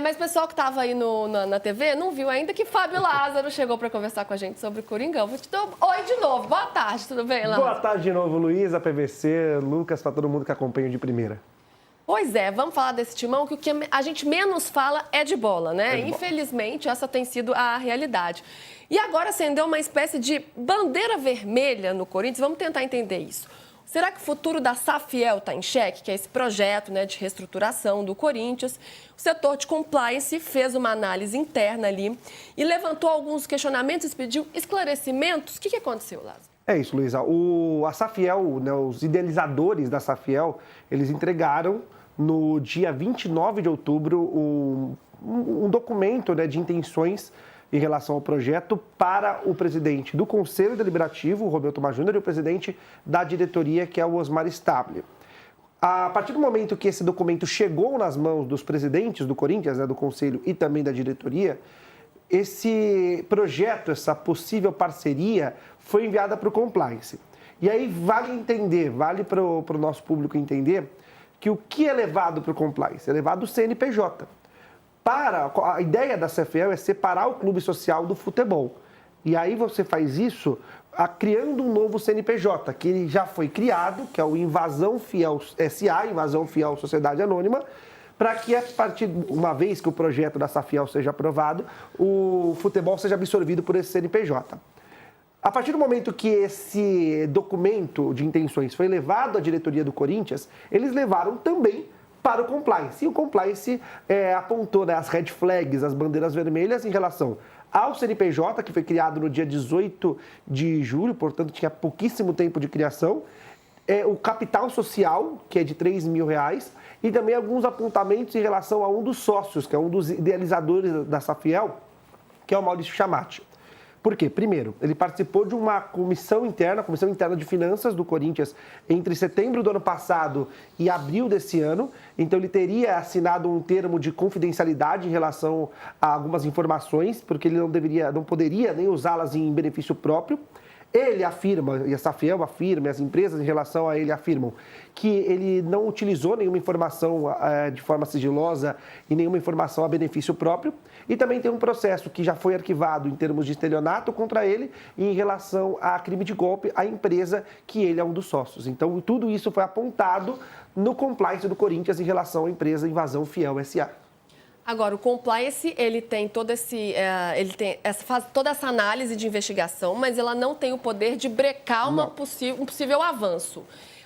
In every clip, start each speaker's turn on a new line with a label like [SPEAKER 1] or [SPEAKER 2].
[SPEAKER 1] Mas o pessoal que estava aí na TV não viu ainda que Fábio Lázaro chegou para conversar com a gente sobre o Coringão. Vou te dar oi de novo. Boa tarde, tudo bem, Lázaro?
[SPEAKER 2] Boa tarde de novo, Luísa, PVC, Lucas, para todo mundo que acompanha de primeira.
[SPEAKER 1] Pois é, vamos falar desse timão, que o que a gente menos fala é de bola, né? Infelizmente, essa tem sido a realidade. E agora acendeu uma espécie de bandeira vermelha no Corinthians. Vamos tentar entender isso. Será que o futuro da Safiel está em xeque, que é esse projeto, né, de reestruturação do Corinthians? O setor de compliance fez uma análise interna ali e levantou alguns questionamentos e pediu esclarecimentos. O que aconteceu, Lázaro? É
[SPEAKER 2] isso, Luísa. A Safiel, né, os idealizadores da Safiel, eles entregaram no dia 29 de outubro um documento, né, de intenções em relação ao projeto para o presidente do Conselho Deliberativo, o Roberto Tomás Júnior, e o presidente da diretoria, que é o Osmar Stable. A partir do momento que esse documento chegou nas mãos dos presidentes do Corinthians, né, do Conselho e também da diretoria, esse projeto, essa possível parceria, foi enviada para o Compliance. E aí vale entender, vale para o nosso público entender que o que é levado para o Compliance? É levado o CNPJ. A ideia da CFL é separar o clube social do futebol. E aí você faz isso criando um novo CNPJ, que ele já foi criado, que é o Invasão Fiel SA, Invasão Fiel Sociedade Anônima, para que, uma vez que o projeto da Safiel seja aprovado, o futebol seja absorvido por esse CNPJ. A partir do momento que esse documento de intenções foi levado à diretoria do Corinthians, eles levaram também para o Compliance. E o Compliance apontou, né, as red flags, as bandeiras vermelhas em relação ao CNPJ, que foi criado no dia 18 de julho, portanto tinha pouquíssimo tempo de criação, o capital social, que é de R$3.000, e também alguns apontamentos em relação a um dos sócios, que é um dos idealizadores da Safiel, que é o Maurício Chamati. Por quê? Primeiro, ele participou de uma comissão interna de finanças do Corinthians entre setembro do ano passado e abril desse ano. Então, ele teria assinado um termo de confidencialidade em relação a algumas informações, porque ele não poderia nem usá-las em benefício próprio. Ele afirma, e a Safiel afirma, e as empresas em relação a ele afirmam, que ele não utilizou nenhuma informação de forma sigilosa e nenhuma informação a benefício próprio. E também tem um processo que já foi arquivado em termos de estelionato contra ele em relação a crime de golpe à empresa que ele é um dos sócios. Então, tudo isso foi apontado no compliance do Corinthians em relação à empresa Invasão Fiel SA.
[SPEAKER 1] Agora, o compliance, ele tem faz toda essa análise de investigação, mas ela não tem o poder de brecar um possível avanço.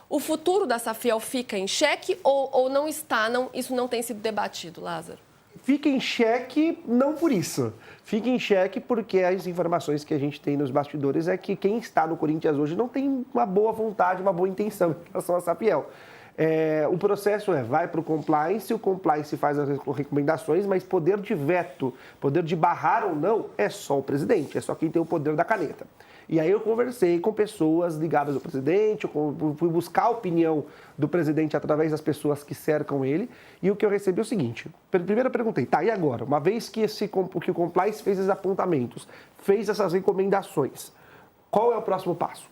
[SPEAKER 1] O futuro da Safiel fica em xeque ou não está? Isso não tem sido debatido, Lázaro?
[SPEAKER 2] Fica em xeque não por isso. Fica em xeque porque as informações que a gente tem nos bastidores é que quem está no Corinthians hoje não tem uma boa vontade, uma boa intenção em relação à Safiel. O processo vai para o compliance, o compliance faz as recomendações, mas poder de veto, poder de barrar ou não, é só o presidente, é só quem tem o poder da caneta. E aí eu conversei com pessoas ligadas ao presidente, fui buscar a opinião do presidente através das pessoas que cercam ele, e o que eu recebi é o seguinte. Primeiro eu perguntei, e agora? Uma vez que o compliance fez esses apontamentos, fez essas recomendações, qual é o próximo passo?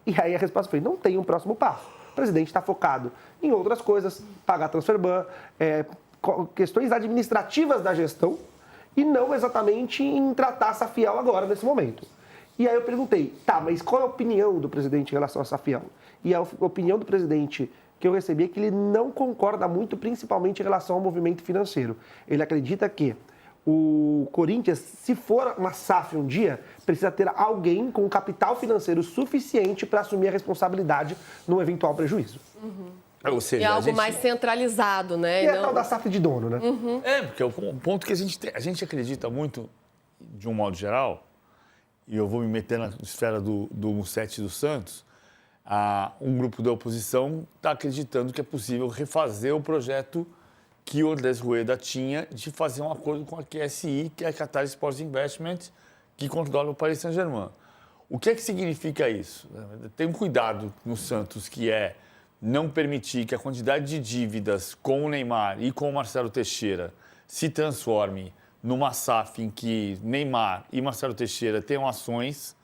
[SPEAKER 2] E aí a resposta foi, não tem um próximo passo. O presidente está focado em outras coisas, pagar transferban, questões administrativas da gestão e não exatamente em tratar a Safiel agora, nesse momento. E aí eu perguntei, mas qual é a opinião do presidente em relação a Safiel? E a opinião do presidente que eu recebi é que ele não concorda muito, principalmente em relação ao movimento financeiro. Ele acredita que o Corinthians, se for uma SAF um dia, precisa ter alguém com capital financeiro suficiente para assumir a responsabilidade num eventual prejuízo.
[SPEAKER 1] Ou seja, algo mais centralizado, né?
[SPEAKER 2] E é a tal da SAF de dono, né?
[SPEAKER 3] Porque o ponto que a gente acredita muito, de um modo geral, e eu vou me meter na esfera do Mussetti dos Santos, um grupo da oposição está acreditando que é possível refazer o projeto que o Ordez Rueda tinha de fazer um acordo com a QSI, que é a Qatar Sports Investment, que controla o Paris Saint-Germain. O que é que significa isso? Tem um cuidado no Santos, que é não permitir que a quantidade de dívidas com o Neymar e com o Marcelo Teixeira se transforme numa SAF em que Neymar e Marcelo Teixeira tenham ações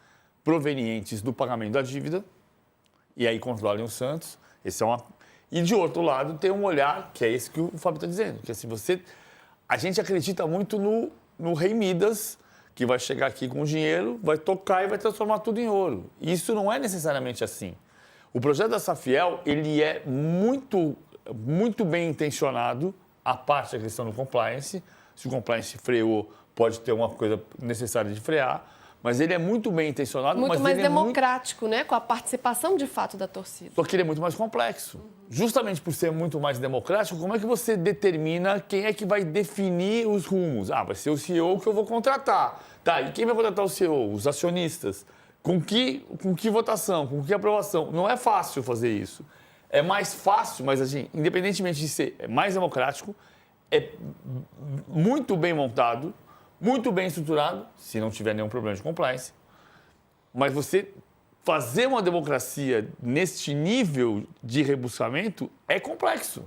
[SPEAKER 3] provenientes do pagamento da dívida, e aí controlem o Santos. E, de outro lado, tem um olhar, que é esse que o Fábio está dizendo, que é se você a gente acredita muito no Rei Midas, que vai chegar aqui com dinheiro, vai tocar e vai transformar tudo em ouro. Isso não é necessariamente assim. O projeto da Safiel, ele é muito bem intencionado, a parte da questão do compliance. Se o compliance freou, pode ter uma coisa necessária de frear, mas ele é muito bem intencionado.
[SPEAKER 1] Muito
[SPEAKER 3] mas
[SPEAKER 1] mais
[SPEAKER 3] ele
[SPEAKER 1] democrático, né? Com a participação de fato da torcida.
[SPEAKER 3] Só que ele é muito mais complexo. Justamente por ser muito mais democrático, como é que você determina quem é que vai definir os rumos? Vai ser o CEO que eu vou contratar. Tá, e quem vai contratar o CEO? Os acionistas. Com que votação? Com que aprovação? Não é fácil fazer isso. É mais fácil, mas assim, independentemente de ser mais democrático, é muito bem montado, muito bem estruturado, se não tiver nenhum problema de compliance. Mas você fazer uma democracia neste nível de rebuscamento é complexo.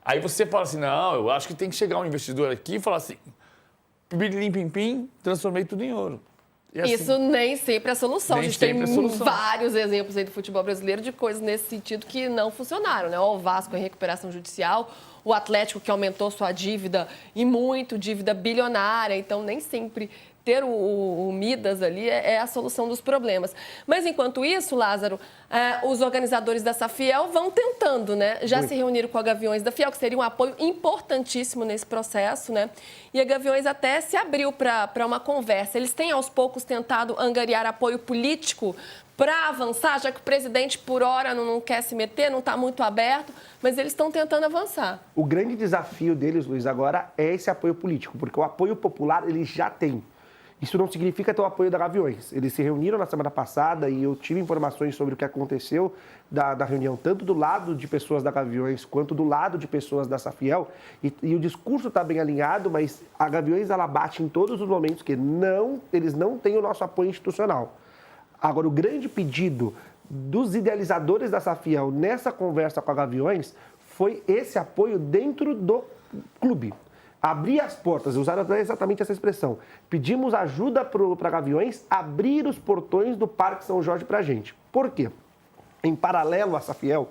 [SPEAKER 3] Aí você fala assim, não, eu acho que tem que chegar um investidor aqui e falar assim, pim, transformei tudo em ouro. E assim,
[SPEAKER 1] isso nem sempre é a solução. A gente tem
[SPEAKER 3] solução.
[SPEAKER 1] vários exemplos aí do futebol brasileiro de coisas nesse sentido que não funcionaram, né? O Vasco em recuperação judicial, o Atlético que aumentou sua dívida e muito, dívida bilionária. Então, nem sempre ter o Midas ali é a solução dos problemas. Mas, enquanto isso, Lázaro, os organizadores da Safiel vão tentando, né? Já se reuniram com a Gaviões da Fiel, que seria um apoio importantíssimo nesse processo, né? E a Gaviões até se abriu para uma conversa. Eles têm, aos poucos, tentado angariar apoio político para avançar, já que o presidente, por hora, não quer se meter, não está muito aberto, mas eles estão tentando avançar.
[SPEAKER 2] O grande desafio deles, Luiz, agora é esse apoio político, porque o apoio popular eles já têm. Isso não significa ter o apoio da Gaviões. Eles se reuniram na semana passada e eu tive informações sobre o que aconteceu da reunião, tanto do lado de pessoas da Gaviões quanto do lado de pessoas da Safiel. E o discurso está bem alinhado, mas a Gaviões ela bate em todos os momentos que eles não têm o nosso apoio institucional. Agora, o grande pedido dos idealizadores da Safiel nessa conversa com a Gaviões foi esse apoio dentro do clube. Abrir as portas, usaram exatamente essa expressão. Pedimos ajuda para Gaviões abrir os portões do Parque São Jorge para a gente. Por quê? Em paralelo à Safiel,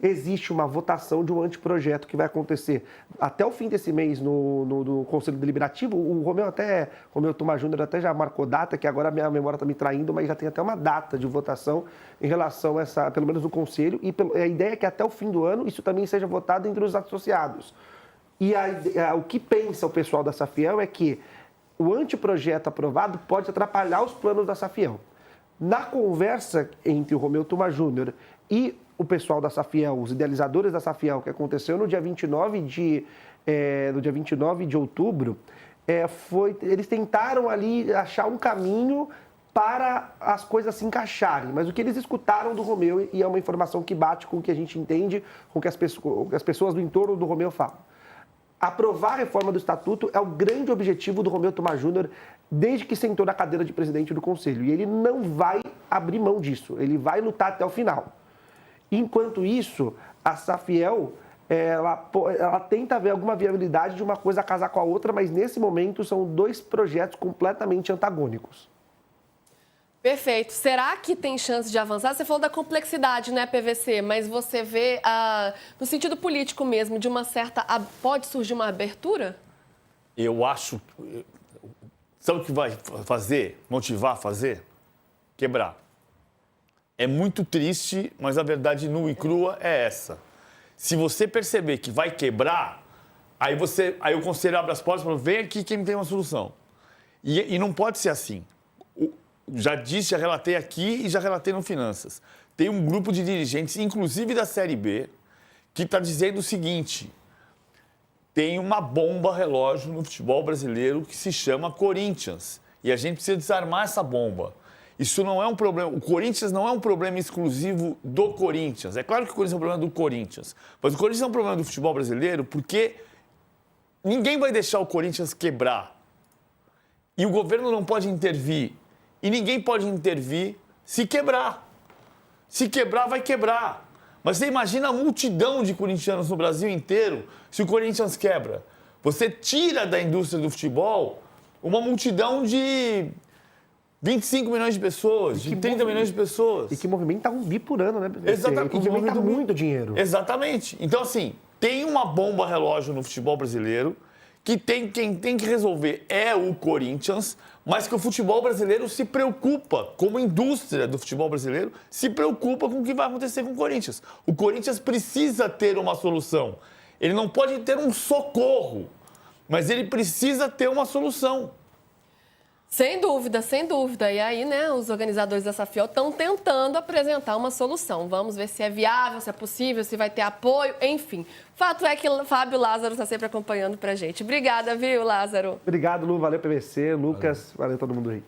[SPEAKER 2] existe uma votação de um anteprojeto que vai acontecer até o fim desse mês no Conselho Deliberativo. O Romeu Tomás Júnior até já marcou data, que agora a minha memória está me traindo, mas já tem até uma data de votação em relação a essa, pelo menos no Conselho. E a ideia é que até o fim do ano isso também seja votado entre os associados. E o que pensa o pessoal da Safiel é que o anteprojeto aprovado pode atrapalhar os planos da Safiel. Na conversa entre o Romeu Tomás Júnior e o pessoal da Safiel, os idealizadores da Safiel, que aconteceu no dia 29 de outubro, eles tentaram ali achar um caminho para as coisas se encaixarem. Mas o que eles escutaram do Romeu, e é uma informação que bate com o que a gente entende, com o que as pessoas do entorno do Romeu falam. Aprovar a reforma do Estatuto é o grande objetivo do Romeu Tomás Júnior desde que sentou na cadeira de presidente do Conselho. E ele não vai abrir mão disso, ele vai lutar até o final. Enquanto isso, a Safiel, ela tenta ver alguma viabilidade de uma coisa casar com a outra, mas nesse momento são dois projetos completamente antagônicos.
[SPEAKER 1] Perfeito. Será que tem chance de avançar? Você falou da complexidade, né, PVC? Mas você vê, no sentido político mesmo, de uma certa... Pode surgir uma abertura?
[SPEAKER 3] Eu acho... Sabe o que vai motivar a fazer? Quebrar. É muito triste, mas a verdade nua e crua é essa. Se você perceber que vai quebrar, aí o conselho abre as portas e fala, vem aqui que tem uma solução. E não pode ser assim. Já disse, já relatei aqui e já relatei no Finanças. Tem um grupo de dirigentes, inclusive da Série B, que está dizendo o seguinte: tem uma bomba relógio no futebol brasileiro que se chama Corinthians. E a gente precisa desarmar essa bomba. Isso não é um problema. O Corinthians não é um problema exclusivo do Corinthians. É claro que o Corinthians é um problema do Corinthians. Mas o Corinthians é um problema do futebol brasileiro porque ninguém vai deixar o Corinthians quebrar. E o governo não pode intervir. E ninguém pode intervir se quebrar. Se quebrar, vai quebrar. Mas você imagina a multidão de corintianos no Brasil inteiro se o Corinthians quebra. Você tira da indústria do futebol uma multidão de 25 milhões de pessoas, de 30 milhões de pessoas.
[SPEAKER 2] E que movimenta um bi por ano, né?
[SPEAKER 3] Exatamente.
[SPEAKER 2] Que movimenta muito dinheiro.
[SPEAKER 3] Exatamente. Então, assim, tem uma bomba relógio no futebol brasileiro que quem tem que resolver é o Corinthians, mas que o futebol brasileiro se preocupa, como indústria do futebol brasileiro, se preocupa com o que vai acontecer com o Corinthians. O Corinthians precisa ter uma solução. Ele não pode ter um socorro, mas ele precisa ter uma solução.
[SPEAKER 1] Sem dúvida, sem dúvida. E aí, né, os organizadores dessa FIEL estão tentando apresentar uma solução. Vamos ver se é viável, se é possível, se vai ter apoio, enfim. Fato é que o Fábio Lázaro está sempre acompanhando pra gente. Obrigada, viu, Lázaro?
[SPEAKER 2] Obrigado, Lu. Valeu, PVC. Lucas, valeu todo mundo aí.